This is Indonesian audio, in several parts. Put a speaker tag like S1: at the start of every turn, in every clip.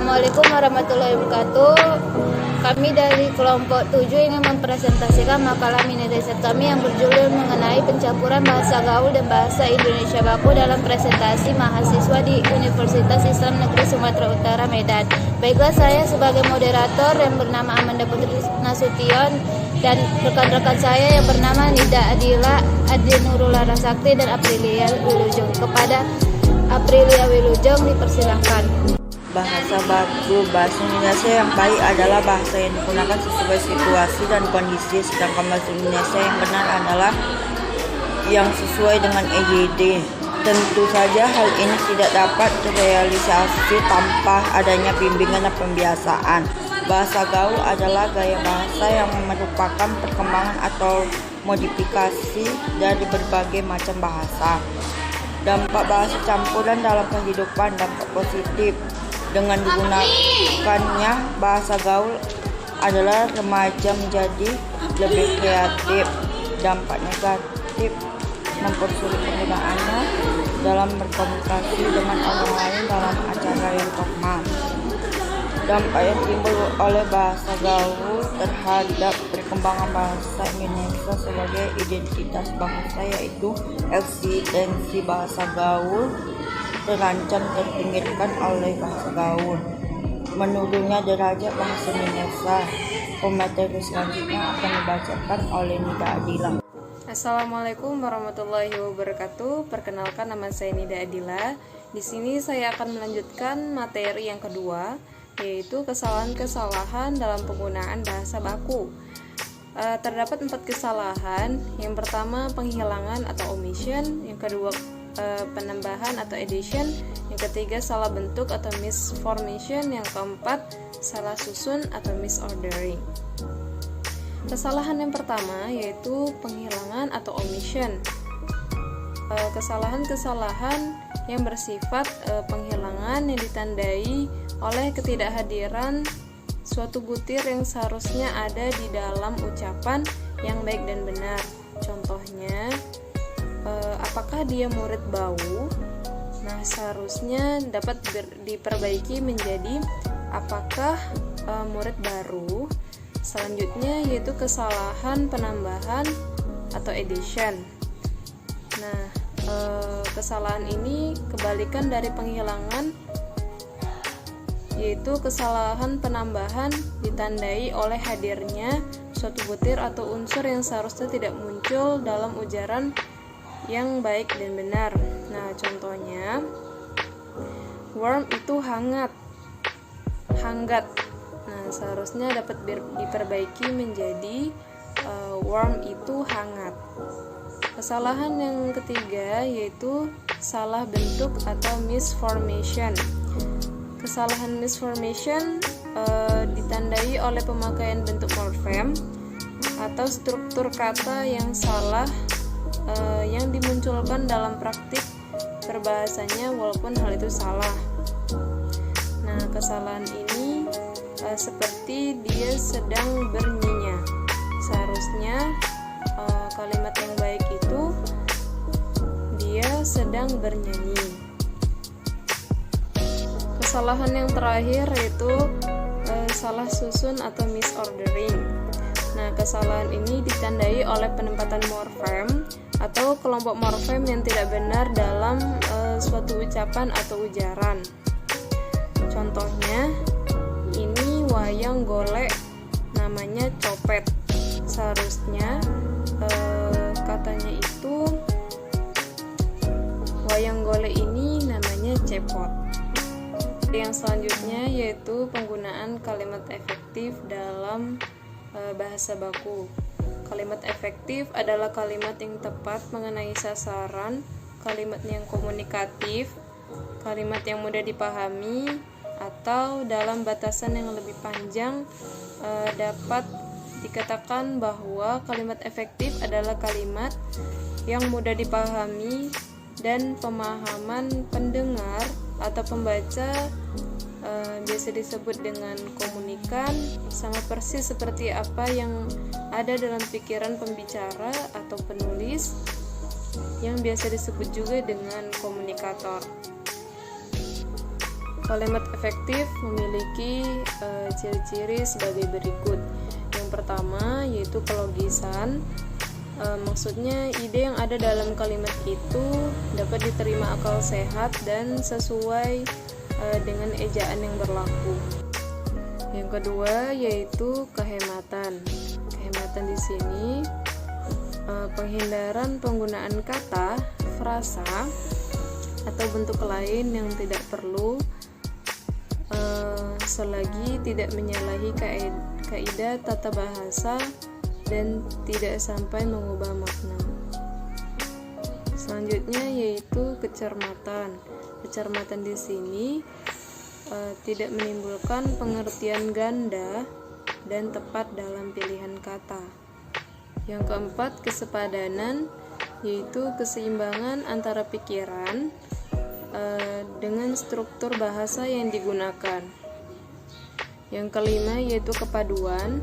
S1: Assalamualaikum warahmatullahi wabarakatuh. Kami dari kelompok 7 ingin mempresentasikan makalah mini riset kami yang berjudul mengenai pencampuran bahasa gaul dan bahasa Indonesia baku dalam presentasi mahasiswa di Universitas Islam Negeri Sumatera Utara Medan. Baiklah, saya sebagai moderator yang bernama Amanda Putri Nasution dan rekan-rekan saya yang bernama Nida Adila, Adi Nurul Larasakti, dan Aprilia Wilujeng. Kepada Aprilia Wilujeng dipersilahkan.
S2: Bahasa baku. Bahasa Indonesia yang baik adalah bahasa yang digunakan sesuai situasi dan kondisi, sedangkan bahasa Indonesia yang benar adalah yang sesuai dengan EYD. Tentu saja hal ini tidak dapat terrealisasi tanpa adanya bimbingan dan pembiasaan. Bahasa gaul adalah gaya bahasa yang merupakan perkembangan atau modifikasi dari berbagai macam bahasa. Dampak bahasa campuran dalam kehidupan. Dampak positif: dengan digunakannya bahasa gaul adalah remaja menjadi lebih kreatif. Dampak negatif: mempersulit penggunaannya dalam berkomunikasi dengan orang lain dalam acara yang formal. Dampak yang timbul oleh bahasa gaul terhadap perkembangan bahasa Indonesia sebagai identitas bangsa, yaitu eksistensi bahasa gaul terancam terpinggirkan oleh bahasa gaul. Menurunnya derajat bahasa Indonesia. Pemateri selanjutnya akan dibacakan oleh Nida Adila.
S3: Assalamualaikum warahmatullahi wabarakatuh. Perkenalkan, nama saya Nida Adila. Di sini saya akan melanjutkan materi yang kedua, yaitu kesalahan-kesalahan dalam penggunaan bahasa baku. Terdapat 4 kesalahan. Yang pertama, penghilangan atau omission. Yang kedua, penambahan atau addition. Yang ketiga, salah bentuk atau misformation. Yang keempat, salah susun atau misordering. Kesalahan yang pertama yaitu penghilangan atau omission. Kesalahan-kesalahan yang bersifat penghilangan yang ditandai oleh ketidakhadiran suatu butir yang seharusnya ada di dalam ucapan yang baik dan benar. Contohnya, apakah dia murid bau? Nah, seharusnya dapat diperbaiki menjadi apakah murid baru. Selanjutnya yaitu kesalahan penambahan atau addition. Nah, kesalahan ini kebalikan dari penghilangan, yaitu kesalahan penambahan ditandai oleh hadirnya suatu butir atau unsur yang seharusnya tidak muncul dalam ujaran yang baik dan benar. Nah, contohnya, warm itu hangat. Nah, seharusnya dapat diperbaiki menjadi warm itu hangat. Kesalahan yang ketiga yaitu salah bentuk atau misformation. Kesalahan misformation ditandai oleh pemakaian bentuk morfem atau struktur kata yang salah yang dimunculkan dalam praktik perbahasanya walaupun hal itu salah. Nah, kesalahan ini seperti dia sedang bernyanyi. Seharusnya kalimat yang baik itu dia sedang bernyanyi. Kesalahan yang terakhir yaitu salah susun atau misordering. Nah, kesalahan ini ditandai oleh penempatan morfem atau kelompok morfem yang tidak benar dalam suatu ucapan atau ujaran. Contohnya, ini wayang golek namanya copet. Seharusnya katanya itu wayang golek ini namanya cepot. Yang selanjutnya yaitu penggunaan kalimat efektif dalam bahasa baku. Kalimat efektif adalah kalimat yang tepat mengenai sasaran, kalimat yang komunikatif, kalimat yang mudah dipahami, atau dalam batasan yang lebih panjang. Dapat dikatakan bahwa kalimat efektif adalah kalimat yang mudah dipahami dan pemahaman pendengar atau pembaca biasa disebut dengan komunikan, sama persis seperti apa yang ada dalam pikiran pembicara atau penulis, yang biasa disebut juga dengan komunikator. Kalimat efektif memiliki ciri-ciri sebagai berikut. Yang pertama yaitu kelogisan. Maksudnya ide yang ada dalam kalimat itu dapat diterima akal sehat dan sesuai dengan ejaan yang berlaku. Yang kedua yaitu kehematan. Kehematan di sini penghindaran penggunaan kata, frasa, atau bentuk lain yang tidak perlu selagi tidak menyalahi kaidah tata bahasa dan tidak sampai mengubah makna. Selanjutnya yaitu kecermatan. Kecermatan di sini tidak menimbulkan pengertian ganda dan tepat dalam pilihan kata. Yang keempat, kesepadanan, yaitu keseimbangan antara pikiran dengan struktur bahasa yang digunakan. Yang kelima yaitu kepaduan.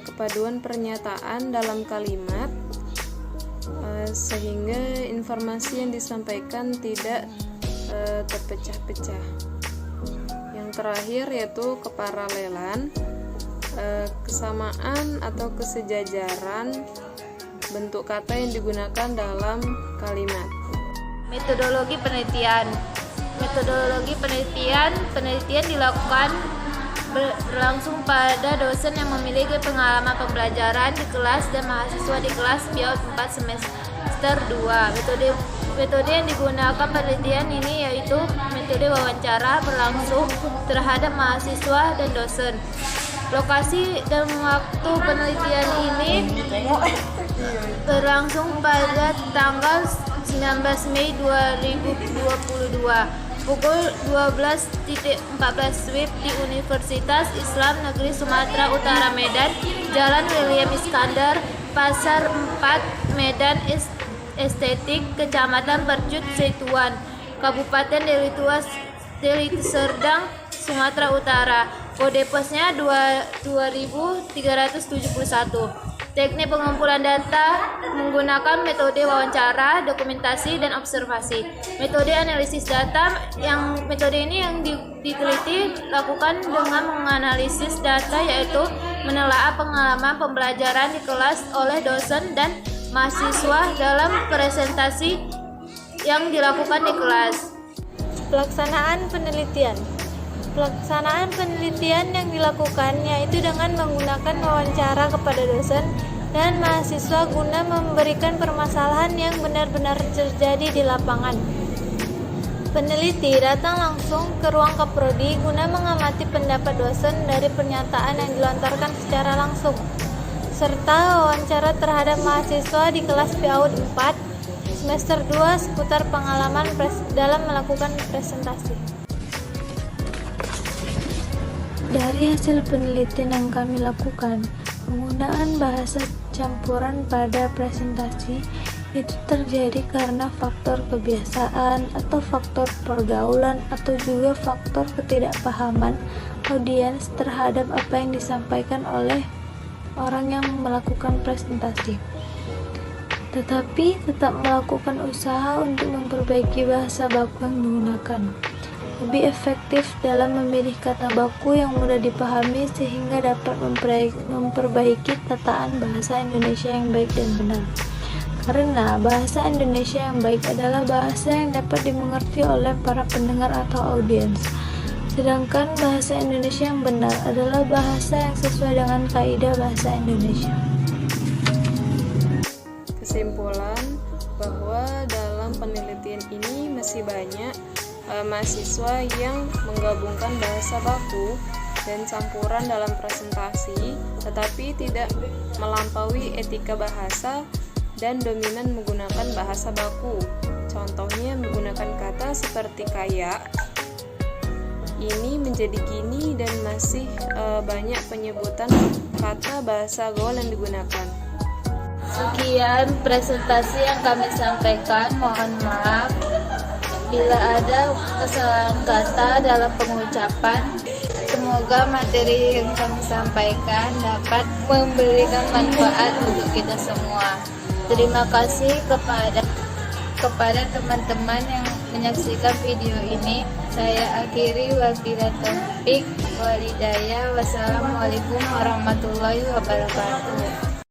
S3: Kepaduan pernyataan dalam kalimat sehingga informasi yang disampaikan tidak terpecah-pecah. Yang terakhir yaitu keparalelan, kesamaan atau kesejajaran bentuk kata yang digunakan dalam kalimat.
S1: Metodologi penelitian. Metodologi penelitian dilakukan berlangsung pada dosen yang memiliki pengalaman pembelajaran di kelas dan mahasiswa di kelas PIAUD 4 semester 2. Metode yang digunakan penelitian ini yaitu metode wawancara berlangsung terhadap mahasiswa dan dosen. Lokasi dan waktu penelitian ini berlangsung pada tanggal 19 Mei 2022 pukul 12.14 WIB di Universitas Islam Negeri Sumatera Utara Medan, Jalan William Iskandar, Pasar 4, Medan Estetik, Kecamatan Percut Setuan, Kabupaten Deli Serdang, Sumatera Utara. Kode posnya 2371. Teknik pengumpulan data menggunakan metode wawancara, dokumentasi, dan observasi. Metode analisis data metode ini yang diteliti lakukan dengan menganalisis data, yaitu menelaah pengalaman pembelajaran di kelas oleh dosen dan mahasiswa dalam presentasi yang dilakukan di kelas.
S4: Pelaksanaan penelitian. Pelaksanaan penelitian yang dilakukan yaitu dengan menggunakan wawancara kepada dosen dan mahasiswa guna memberikan permasalahan yang benar-benar terjadi di lapangan. Peneliti datang langsung ke ruang kaprodi guna mengamati pendapat dosen dari pernyataan yang dilontarkan secara langsung, serta wawancara terhadap mahasiswa di kelas PIAUD 4 semester 2 seputar pengalaman dalam melakukan presentasi. Dari hasil penelitian yang kami lakukan, penggunaan bahasa campuran pada presentasi itu terjadi karena faktor kebiasaan atau faktor pergaulan atau juga faktor ketidakpahaman audiens terhadap apa yang disampaikan oleh orang yang melakukan presentasi. Tetapi tetap melakukan usaha untuk memperbaiki bahasa baku yang digunakan. Lebih efektif dalam memilih kata baku yang mudah dipahami sehingga dapat memperbaiki tataan bahasa Indonesia yang baik dan benar. Karena bahasa Indonesia yang baik adalah bahasa yang dapat dimengerti oleh para pendengar atau audiens. Sedangkan bahasa Indonesia yang benar adalah bahasa yang sesuai dengan kaidah bahasa Indonesia.
S3: Kesimpulan bahwa dalam penelitian ini masih banyak mahasiswa yang menggabungkan bahasa baku dan campuran dalam presentasi, tetapi tidak melampaui etika bahasa dan dominan menggunakan bahasa baku. Contohnya menggunakan kata seperti kayak, ini menjadi gini, dan masih banyak penyebutan kata bahasa gaul yang digunakan.
S1: Sekian presentasi yang kami sampaikan. Mohon maaf bila ada kesalahan kata dalam pengucapan. Semoga materi yang kami sampaikan dapat memberikan manfaat untuk kita semua. Terima kasih kepada teman-teman yang menyaksikan video ini. Saya akhiri wabillahi taufik walhidayah. Wassalamualaikum warahmatullahi wabarakatuh.